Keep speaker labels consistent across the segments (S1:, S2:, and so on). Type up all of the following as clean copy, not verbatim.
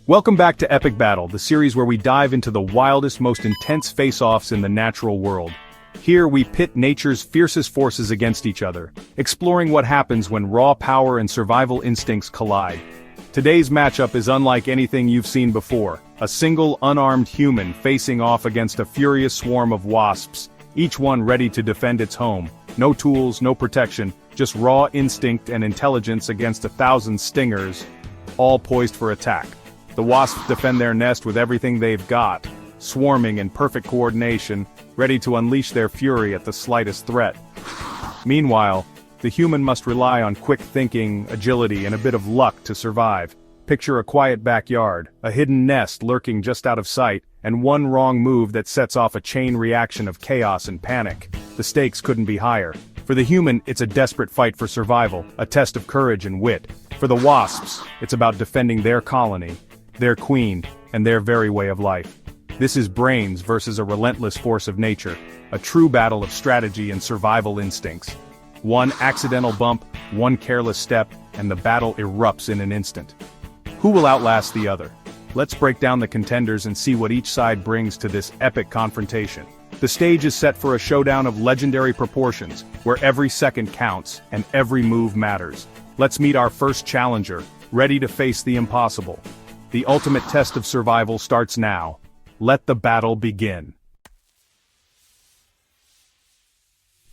S1: Welcome back to Epic Battle, the series where we dive into the wildest, most intense face-offs in the natural world. Here we pit nature's fiercest forces against each other, exploring what happens when raw power and survival instincts collide. Today's matchup is unlike anything you've seen before, a single unarmed human facing off against a furious swarm of wasps, each one ready to defend its home. No tools, no protection, just raw instinct and intelligence against 1,000 stingers, all poised for attack. The wasps defend their nest with everything they've got, swarming in perfect coordination, ready to unleash their fury at the slightest threat. Meanwhile, the human must rely on quick thinking, agility, and a bit of luck to survive. Picture a quiet backyard, a hidden nest lurking just out of sight, and one wrong move that sets off a chain reaction of chaos and panic. The stakes couldn't be higher. For the human, it's a desperate fight for survival, a test of courage and wit. For the wasps, it's about defending their colony, their queen, and their very way of life. This is brains versus a relentless force of nature, a true battle of strategy and survival instincts. One accidental bump, one careless step, and the battle erupts in an instant. Who will outlast the other? Let's break down the contenders and see what each side brings to this epic confrontation. The stage is set for a showdown of legendary proportions, where every second counts and every move matters. Let's meet our first challenger, ready to face the impossible. The ultimate test of survival starts now. Let the battle begin.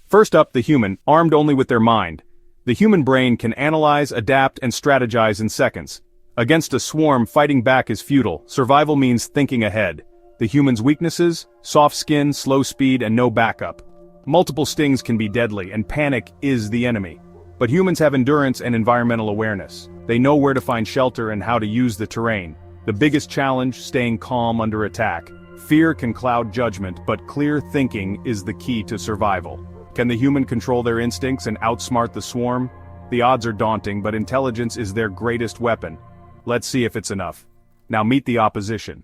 S1: First up, the human, armed only with their mind. The human brain can analyze, adapt, and strategize in seconds. Against a swarm, fighting back is futile. Survival means thinking ahead. The human's weaknesses: soft skin, slow speed, and no backup. Multiple stings can be deadly, and panic is the enemy. But humans have endurance and environmental awareness. They know where to find shelter and how to use the terrain. The biggest challenge: staying calm under attack. Fear can cloud judgment, but clear thinking is the key to survival. Can the human control their instincts and outsmart the swarm? The odds are daunting, but intelligence is their greatest weapon. Let's see if it's enough. Now meet the opposition.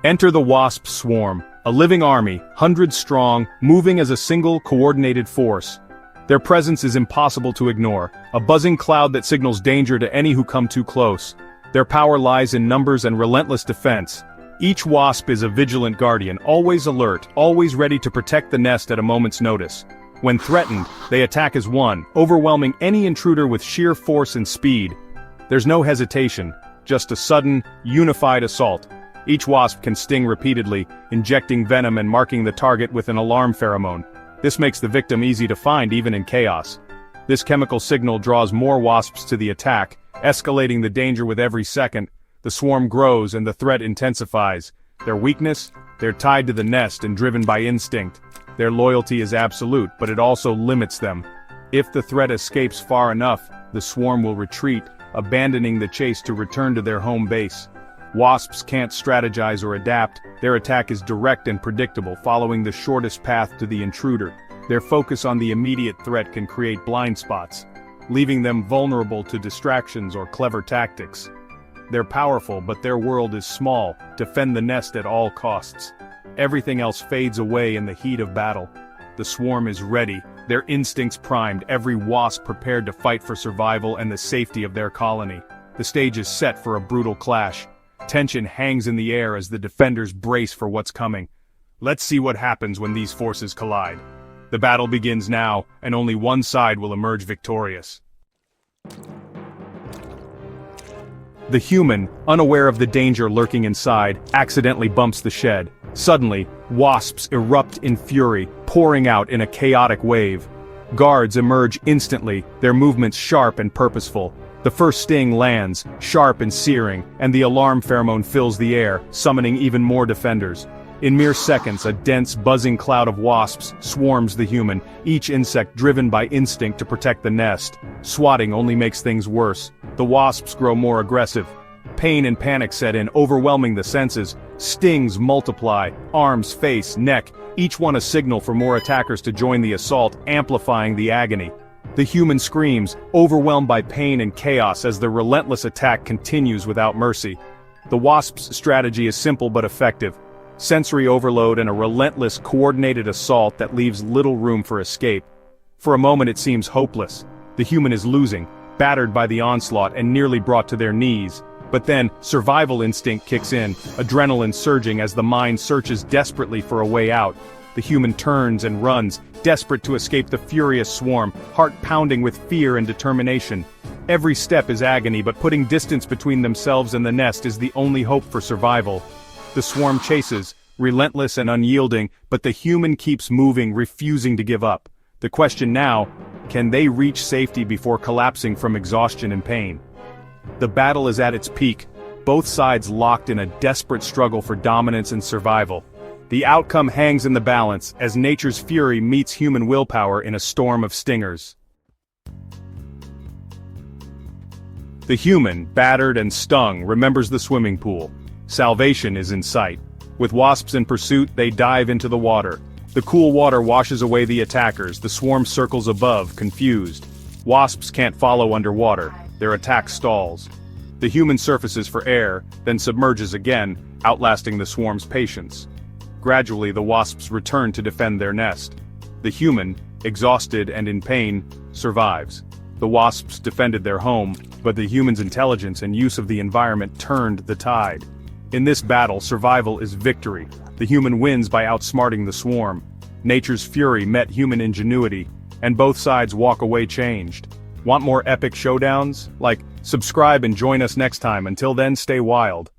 S1: Enter the Wasp Swarm, a living army, hundreds strong, moving as a single coordinated force. Their presence is impossible to ignore, a buzzing cloud that signals danger to any who come too close. Their power lies in numbers and relentless defense. Each wasp is a vigilant guardian, always alert, always ready to protect the nest at a moment's notice. When threatened, they attack as one, overwhelming any intruder with sheer force and speed. There's no hesitation, just a sudden, unified assault. Each wasp can sting repeatedly, injecting venom and marking the target with an alarm pheromone. This makes the victim easy to find even in chaos. This chemical signal draws more wasps to the attack, escalating the danger with every second. The swarm grows and the threat intensifies. Their weakness? They're tied to the nest and driven by instinct. Their loyalty is absolute, but it also limits them. If the threat escapes far enough, the swarm will retreat, abandoning the chase to return to their home base. Wasps can't strategize or adapt. Their attack is direct and predictable, following the shortest path to the intruder. Their focus on the immediate threat can create blind spots, leaving them vulnerable to distractions or clever tactics. They're powerful, but their world is small. Defend the nest at all costs. Everything else fades away in the heat of battle. The swarm is ready, their instincts primed, every wasp prepared to fight for survival and the safety of their colony. The stage is set for a brutal clash. Tension hangs in the air as the defenders brace for what's coming. Let's see what happens when these forces collide. The battle begins now, and only one side will emerge victorious. The human, unaware of the danger lurking inside, accidentally bumps the shed. Suddenly, wasps erupt in fury, pouring out in a chaotic wave. Guards emerge instantly, their movements sharp and purposeful. The first sting lands, sharp and searing, and the alarm pheromone fills the air, summoning even more defenders. In mere seconds, a dense, buzzing cloud of wasps swarms the human, each insect driven by instinct to protect the nest. Swatting only makes things worse. The wasps grow more aggressive. Pain and panic set in, overwhelming the senses. Stings multiply, arms, face, neck, each one a signal for more attackers to join the assault, amplifying the agony. The human screams, overwhelmed by pain and chaos as the relentless attack continues without mercy. The wasp's strategy is simple but effective. Sensory overload and a relentless, coordinated assault that leaves little room for escape. For a moment it seems hopeless. The human is losing, battered by the onslaught and nearly brought to their knees. But then, survival instinct kicks in, adrenaline surging as the mind searches desperately for a way out. The human turns and runs, desperate to escape the furious swarm, heart pounding with fear and determination. Every step is agony, but putting distance between themselves and the nest is the only hope for survival. The swarm chases, relentless and unyielding, but the human keeps moving, refusing to give up. The question now, can they reach safety before collapsing from exhaustion and pain? The battle is at its peak, both sides locked in a desperate struggle for dominance and survival. The outcome hangs in the balance, as nature's fury meets human willpower in a storm of stingers. The human, battered and stung, remembers the swimming pool. Salvation is in sight. With wasps in pursuit, they dive into the water. The cool water washes away the attackers, the swarm circles above, confused. Wasps can't follow underwater, their attack stalls. The human surfaces for air, then submerges again, outlasting the swarm's patience. Gradually the wasps return to defend their nest. The human, exhausted and in pain, survives. The wasps defended their home, but the human's intelligence and use of the environment turned the tide. In this battle, survival is victory. The human wins by outsmarting the swarm. Nature's fury met human ingenuity, and both sides walk away changed. Want more epic showdowns? Subscribe and join us next time. Until then, stay wild.